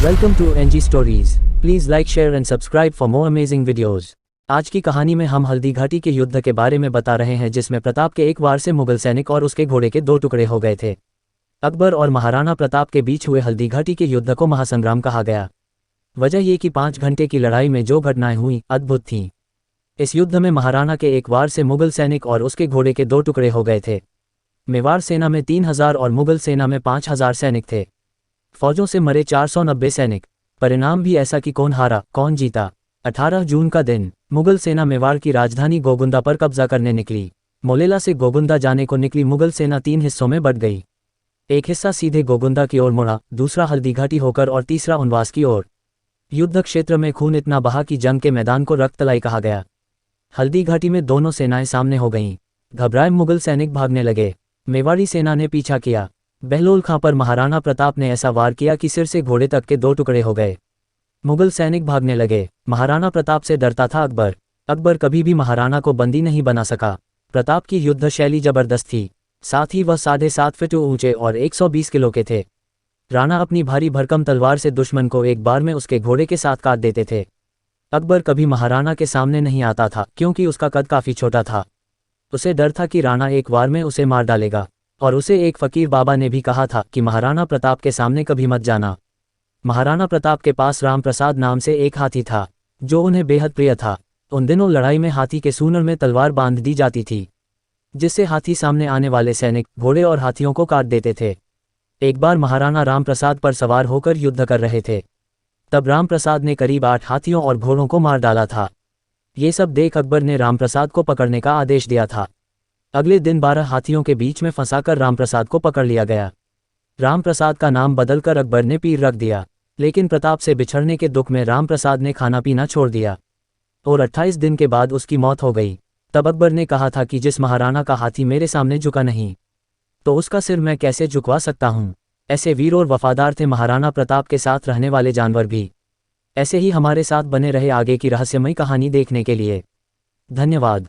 Welcome to NG stories. Please like, share and subscribe for more amazing videos. आज की कहानी में हम हल्दी घाटी के युद्ध के बारे में बता रहे हैं, जिसमें प्रताप के एक वार से मुगल सैनिक और उसके घोड़े के दो टुकड़े हो गए थे। अकबर और महाराणा प्रताप के बीच हुए हल्दी घाटी के युद्ध को महासंग्राम कहा गया। वजह ये कि 5 घंटे की लड़ाई में जो घटनाएं हुई अद्भुत थीं। इस युद्ध में महाराणा के एक वार से मुगल सैनिक और उसके घोड़े के दो टुकड़े हो गए थे। मेवाड़ सेना में 3000 और मुगल सेना में 5000 सैनिक थे। फौजों से मरे 490 सैनिक। परिणाम भी ऐसा कि कौन हारा कौन जीता। 18 जून का दिन मुगल सेना मेवाड़ की राजधानी गोगुंदा पर कब्जा करने निकली। मोलेला से गोगुंदा जाने को निकली मुगल सेना 3 हिस्सों में बंट गई। एक हिस्सा सीधे गोगुंदा की ओर मुड़ा, दूसरा हल्दी घाटी होकर और तीसरा उनवास की ओर। युद्ध क्षेत्र में खून इतना बहा कि जंग के मैदान को रक्तलाई कहा गया। हल्दी घाटी में दोनों सेनाएं सामने हो गईं। घबराए मुगल सैनिक भागने लगे। मेवाड़ी सेना ने पीछा किया। बहलोल खां पर महाराणा प्रताप ने ऐसा वार किया कि सिर से घोड़े तक के दो टुकड़े हो गए। मुगल सैनिक भागने लगे। महाराणा प्रताप से डरता था अकबर। अकबर कभी भी महाराणा को बंदी नहीं बना सका। प्रताप की युद्ध शैली जबरदस्त थी, साथ ही वह 7.5 फीट ऊंचे और 120 किलो के थे। राणा अपनी भारी भरकम तलवार से दुश्मन को एक बार में उसके घोड़े के साथ काट देते थे। अकबर कभी महाराणा के सामने नहीं आता था, क्योंकि उसका कद काफी छोटा था। उसे डर था कि राणा एक बार में उसे मार डालेगा। और उसे एक फकीर बाबा ने भी कहा था कि महाराणा प्रताप के सामने कभी मत जाना। महाराणा प्रताप के पास राम प्रसाद नाम से एक हाथी था, जो उन्हें बेहद प्रिय था। उन दिनों लड़ाई में हाथी के सूंड में तलवार बांध दी जाती थी, जिससे हाथी सामने आने वाले सैनिक, घोड़े और हाथियों को काट देते थे। एक बार महाराणा राम प्रसाद पर सवार होकर युद्ध कर रहे थे। तब राम प्रसाद ने करीब 8 हाथियों और घोड़ों को मार डाला था। ये सब देख अकबर ने राम प्रसाद को पकड़ने का आदेश दिया था। अगले दिन 12 हाथियों के बीच में फंसाकर रामप्रसाद को पकड़ लिया गया। रामप्रसाद का नाम बदलकर अकबर ने पीर रख दिया। लेकिन प्रताप से बिछड़ने के दुख में रामप्रसाद ने खाना पीना छोड़ दिया और 28 दिन के बाद उसकी मौत हो गई। तब अकबर ने कहा था कि जिस महाराणा का हाथी मेरे सामने झुका नहीं, तो उसका सिर मैं कैसे झुकवा सकता हूँ। ऐसे वीर और वफादार थे महाराणा प्रताप के साथ रहने वाले जानवर भी। ऐसे ही हमारे साथ बने रहे आगे की रहस्यमयी कहानी देखने के लिए। धन्यवाद।